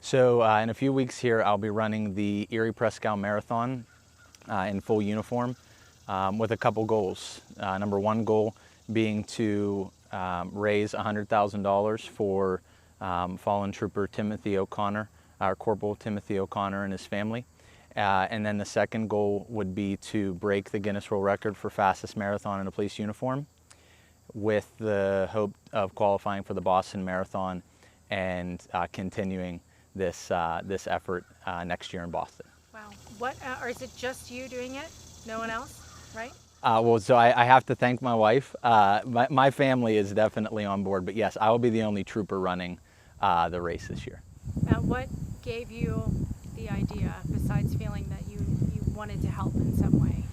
So in a few weeks here, I'll be running the Erie Prescal Marathon in full uniform with a couple goals. Number one goal being to raise $100,000 for fallen trooper Timothy O'Connor, our Corporal Timothy O'Connor and his family. And then the second goal would be to break the Guinness World Record for fastest marathon in a police uniform, with the hope of qualifying for the Boston Marathon and continuing this effort next year in Boston. Wow. What, or is it just you doing it? No one else, right? Well, so I have to thank my wife. My family is definitely on board, but yes, I will be the only trooper running the race this year. What gave you the idea, besides feeling that you wanted to help in some way?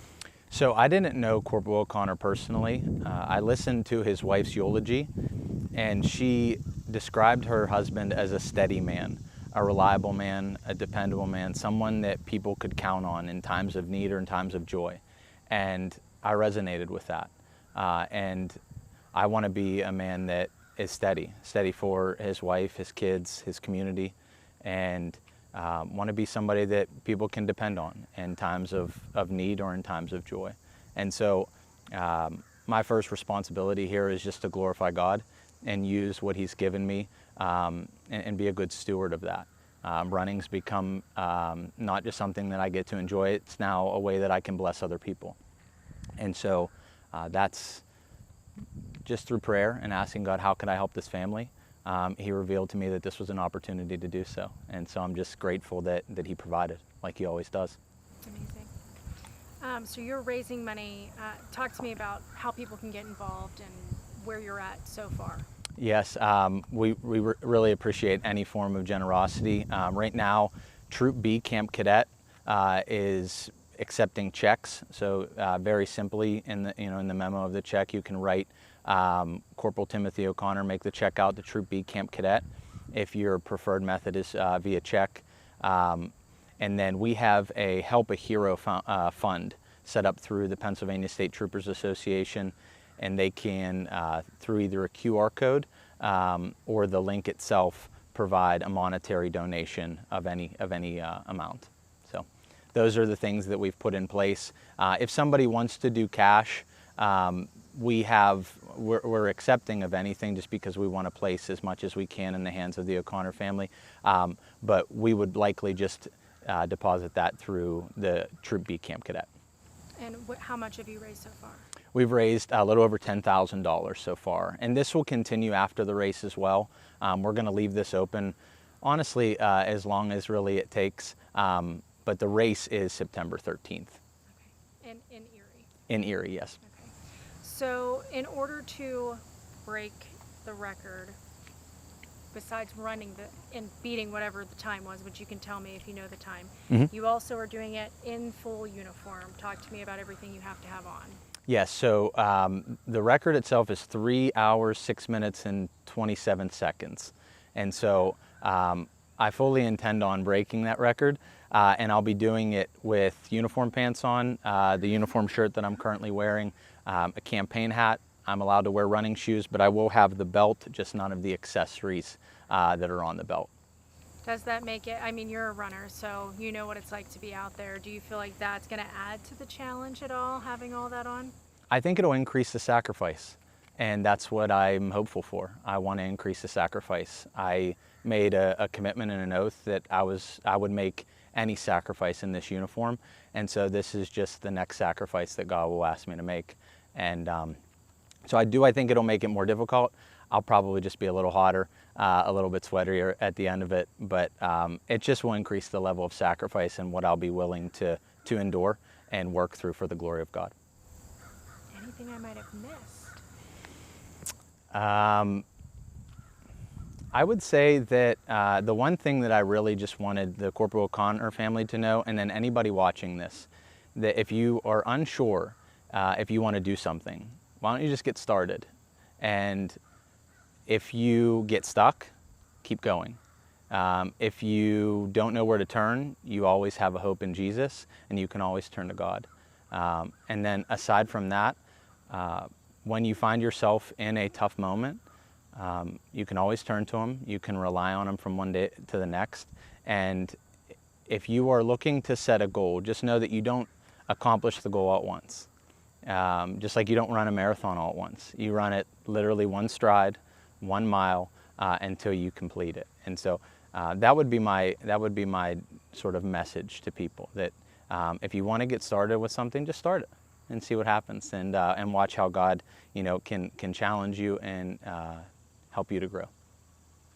So I didn't know Corporal O'Connor personally. I listened to his wife's eulogy, and she described her husband as a steady man, a reliable man, a dependable man, someone that people could count on in times of need or in times of joy. And I resonated with that. And I want to be a man that is steady for his wife, his kids, his community, and want to be somebody that people can depend on in times of need or in times of joy. And so my first responsibility here is just to glorify God and use what He's given me and be a good steward of that. Running's become not just something that I get to enjoy, it's now a way that I can bless other people. And so that's just through prayer and asking God, how can I help this family? He revealed to me that this was an opportunity to do so. And so I'm just grateful that He provided, like He always does. Amazing. So you're raising money. Talk to me about how people can get involved and where you're at so far. Yes, we really appreciate any form of generosity. Right now, Troop B Camp Cadet is accepting checks. So very simply, in the memo of the check, you can write Corporal Timothy O'Connor, make the check out to Troop B Camp Cadet if your preferred method is via check. And then we have a Help a Hero fund set up through the Pennsylvania State Troopers Association, and they can, through either a QR code or the link itself, provide a monetary donation of any amount. So those are the things that we've put in place. If somebody wants to do cash, we're accepting of anything, just because we want to place as much as we can in the hands of the O'Connor family. But we would likely just deposit that through the Troop B Camp Cadet. And how much have you raised so far? We've raised a little over $10,000 so far, and this will continue after the race as well. We're going to leave this open, honestly, as long as really it takes. But the race is September 13th. Okay. In Erie? In Erie, yes. Okay. So in order to break the record, besides running and beating whatever the time was, which you can tell me if you know the time, you also are doing it in full uniform. Talk to me about everything you have to have on. Yes, so the record itself is 3 hours, 6 minutes, and 27 seconds. And so I fully intend on breaking that record, and I'll be doing it with uniform pants on, the uniform shirt that I'm currently wearing, a campaign hat. I'm allowed to wear running shoes, but I will have the belt, just none of the accessories that are on the belt. Does that make it, I mean, you're a runner, so you know what it's like to be out there. Do you feel like that's going to add to the challenge at all, having all that on? I think it'll increase the sacrifice, and that's what I'm hopeful for. I want to increase the sacrifice. I made a commitment and an oath that I would make any sacrifice in this uniform, and so this is just the next sacrifice that God will ask me to make. And so I think it'll make it more difficult. I'll probably just be a little hotter, a little bit sweatier at the end of it, but it just will increase the level of sacrifice and what I'll be willing to endure and work through for the glory of God. Anything I might have missed? I would say that the one thing that I really just wanted the Corporal O'Connor family to know, and then anybody watching this, that if you are unsure if you want to do something, why don't you just get started? And if you get stuck, keep going. If you don't know where to turn, you always have a hope in Jesus, and you can always turn to God. And then aside from that, when you find yourself in a tough moment, You can always turn to Him. You can rely on Him from one day to the next. And if you are looking to set a goal, just know that you don't accomplish the goal at once. Just like you don't run a marathon all at once. You run it literally one stride, 1 mile, until you complete it. And so that would be my sort of message to people, that if you want to get started with something, just start it and see what happens, and watch how God, can challenge you and help you to grow.